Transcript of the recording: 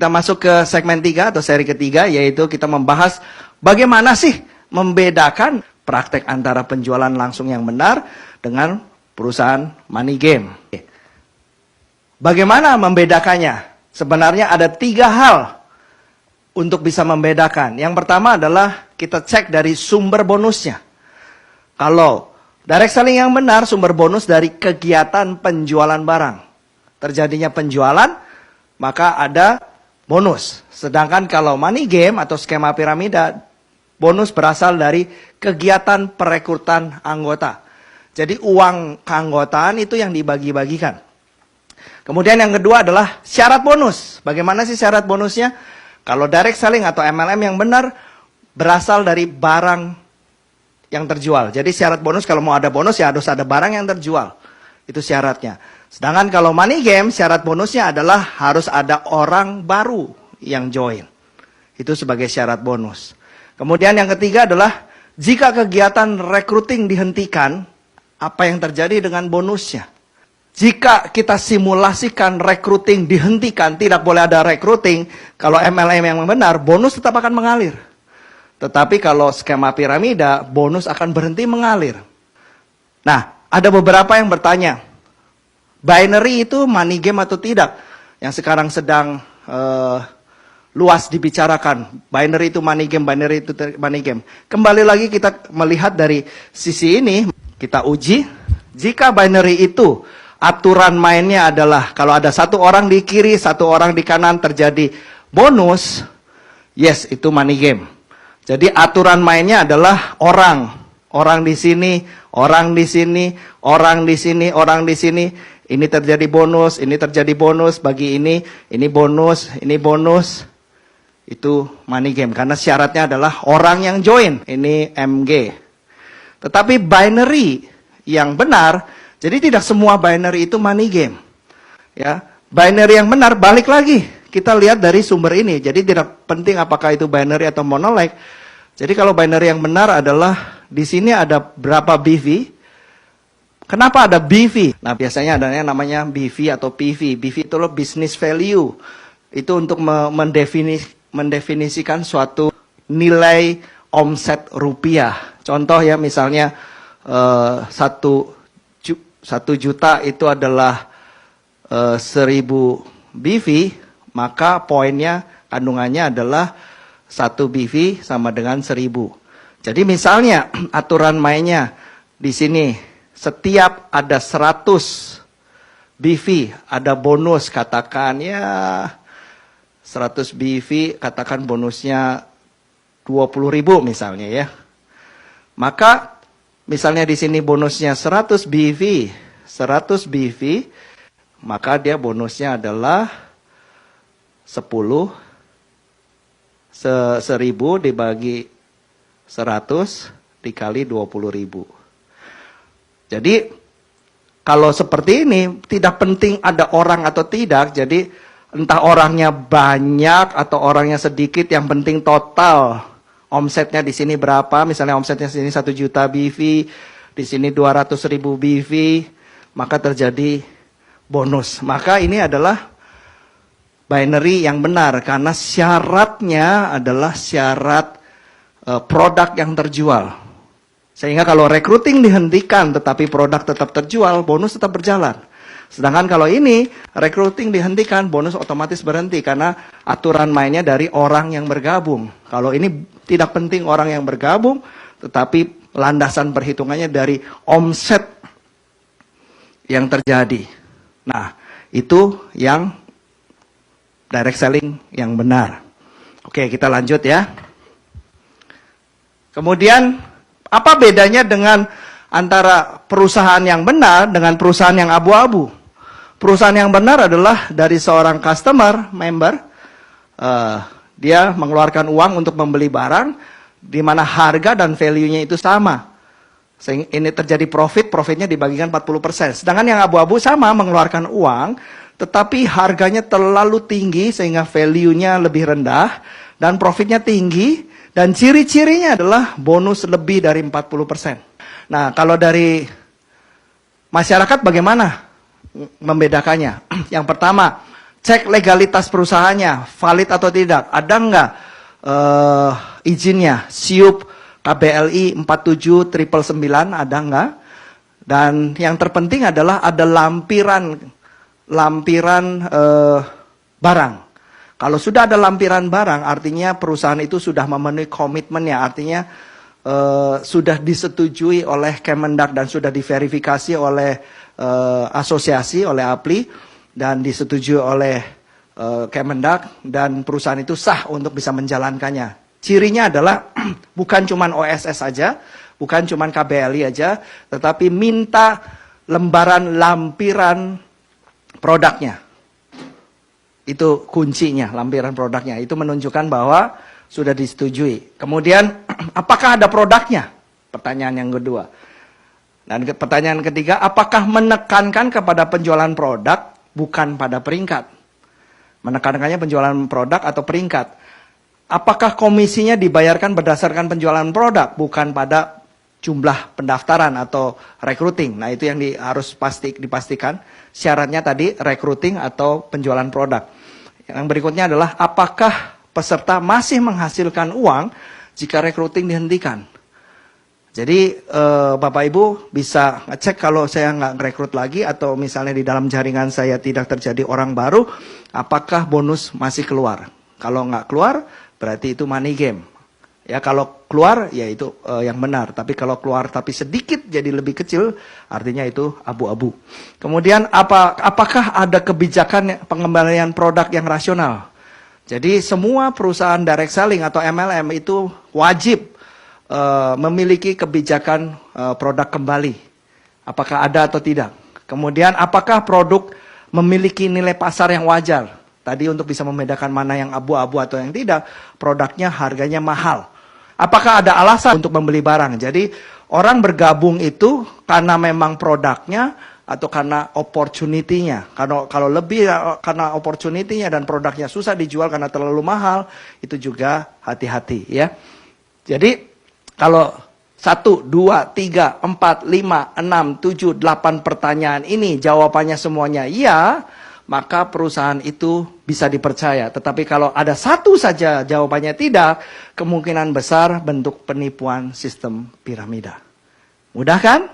Kita masuk ke segmen 3 atau seri ketiga, yaitu kita membahas bagaimana sih membedakan praktek antara penjualan langsung yang benar dengan perusahaan money game. Bagaimana membedakannya? Sebenarnya ada 3 hal untuk bisa membedakan. Yang pertama adalah kita cek dari sumber bonusnya. Kalau direct selling yang benar, sumber bonus dari kegiatan penjualan barang. Terjadinya penjualan, maka ada bonus. Sedangkan kalau money game atau skema piramida, bonus berasal dari kegiatan perekrutan anggota. Jadi uang keanggotaan itu yang dibagi-bagikan. Kemudian yang kedua adalah syarat bonus. Bagaimana sih syarat bonusnya? Kalau direct selling atau MLM yang benar, berasal dari barang yang terjual. Jadi syarat bonus, kalau mau ada bonus ya harus ada barang yang terjual. Itu syaratnya. Sedangkan kalau money game, syarat bonusnya adalah harus ada orang baru yang join. Itu sebagai syarat bonus. Kemudian yang ketiga adalah, jika kegiatan recruiting dihentikan, apa yang terjadi dengan bonusnya? Jika kita simulasikan recruiting dihentikan, tidak boleh ada recruiting, kalau MLM yang benar, bonus tetap akan mengalir. Tetapi kalau skema piramida, bonus akan berhenti mengalir. Nah, ada beberapa yang bertanya, binary itu money game atau tidak? Yang sekarang sedang luas dibicarakan. Binary itu money game, binary itu money game. Kembali lagi kita melihat dari sisi ini, kita uji. Jika binary itu aturan mainnya adalah kalau ada satu orang di kiri, satu orang di kanan terjadi bonus, yes, itu money game. Jadi aturan mainnya adalah orang. Orang di sini, orang di sini, orang di sini, orang di sini. Ini terjadi bonus, ini terjadi bonus, bagi ini bonus, ini bonus. Itu money game. Karena syaratnya adalah orang yang join. Ini MG. Tetapi binary yang benar, jadi tidak semua binary itu money game. Ya, binary yang benar, balik lagi. Kita lihat dari sumber ini. Jadi tidak penting apakah itu binary atau monoleg. Jadi kalau binary yang benar adalah, di sini ada berapa BV. Kenapa ada BV? Nah, biasanya ada yang namanya BV atau PV. BV itu loh business value. Itu untuk mendefinisikan suatu nilai omset rupiah. Contoh ya, misalnya 1 juta itu adalah 1000 BV, maka poinnya, kandungannya adalah 1 BV sama dengan 1000. Jadi misalnya aturan mainnya di sini, setiap ada 100 BV, ada bonus, katakan ya 100 BV, katakan bonusnya 20.000 misalnya ya. Maka misalnya di sini bonusnya 100 BV, 100 BV, maka dia bonusnya adalah 10, 1000 dibagi 100 dikali 20.000. Jadi kalau seperti ini tidak penting ada orang atau tidak. Jadi entah orangnya banyak atau orangnya sedikit, yang penting total omsetnya di sini berapa. Misalnya omsetnya di sini 1 juta BV, di sini 200.000 BV, maka terjadi bonus. Maka ini adalah binary yang benar karena syaratnya adalah syarat produk yang terjual. Sehingga kalau recruiting dihentikan tetapi produk tetap terjual, bonus tetap berjalan. Sedangkan kalau ini recruiting dihentikan, bonus otomatis berhenti karena aturan mainnya dari orang yang bergabung. Kalau ini tidak penting orang yang bergabung, tetapi landasan perhitungannya dari omset yang terjadi. Nah, itu yang direct selling yang benar. Oke, kita lanjut ya. Kemudian apa bedanya dengan antara perusahaan yang benar dengan perusahaan yang abu-abu? Perusahaan yang benar adalah dari seorang customer, member, dia mengeluarkan uang untuk membeli barang, di mana harga dan value-nya itu sama. Sehingga ini terjadi profitnya dibagikan 40%. Sedangkan yang abu-abu sama, mengeluarkan uang, tetapi harganya terlalu tinggi sehingga value-nya lebih rendah, dan profitnya tinggi, dan ciri-cirinya adalah bonus lebih dari 40%. Nah, kalau dari masyarakat bagaimana membedakannya? Yang pertama, cek legalitas perusahaannya, valid atau tidak. Ada nggak izinnya, SIUP KBLI 47999, ada nggak? Dan yang terpenting adalah ada lampiran barang. Kalau sudah ada lampiran barang, artinya perusahaan itu sudah memenuhi komitmennya, artinya sudah disetujui oleh Kemendak dan sudah diverifikasi oleh asosiasi, oleh APLI, dan disetujui oleh Kemendak, dan perusahaan itu sah untuk bisa menjalankannya. Cirinya adalah bukan cuma OSS saja, bukan cuma KBLI aja, tetapi minta lampiran produknya. Itu kuncinya, lampiran produknya. Itu menunjukkan bahwa sudah disetujui. Kemudian, apakah ada produknya? Pertanyaan yang kedua. Dan pertanyaan ketiga, apakah menekankan kepada penjualan produk, bukan pada peringkat? Menekankannya penjualan produk atau peringkat? Apakah komisinya dibayarkan berdasarkan penjualan produk, bukan pada jumlah pendaftaran atau recruiting? Nah, itu yang harus dipastikan. Syaratnya tadi recruiting atau penjualan produk. Yang berikutnya adalah apakah peserta masih menghasilkan uang jika recruiting dihentikan? Jadi Bapak Ibu bisa ngecek kalau saya nggak rekrut lagi atau misalnya di dalam jaringan saya tidak terjadi orang baru, apakah bonus masih keluar? Kalau nggak keluar, berarti itu money game. Ya, kalau keluar, ya itu yang benar. Tapi kalau keluar tapi sedikit jadi lebih kecil, artinya itu abu-abu. Kemudian apakah ada kebijakan pengembalian produk yang rasional? Jadi semua perusahaan direct selling atau MLM itu wajib memiliki kebijakan produk kembali. Apakah ada atau tidak? Kemudian apakah produk memiliki nilai pasar yang wajar? Tadi untuk bisa membedakan mana yang abu-abu atau yang tidak, produknya harganya mahal. Apakah ada alasan untuk membeli barang? Jadi orang bergabung itu karena memang produknya atau karena opportunity-nya. Kalau lebih karena opportunity-nya dan produknya susah dijual karena terlalu mahal, itu juga hati-hati ya. Jadi kalau 1, 2, 3, 4, 5, 6, 7, 8 pertanyaan ini jawabannya semuanya iya, maka perusahaan itu bisa dipercaya. Tetapi kalau ada satu saja jawabannya tidak, kemungkinan besar bentuk penipuan sistem piramida. Mudah kan?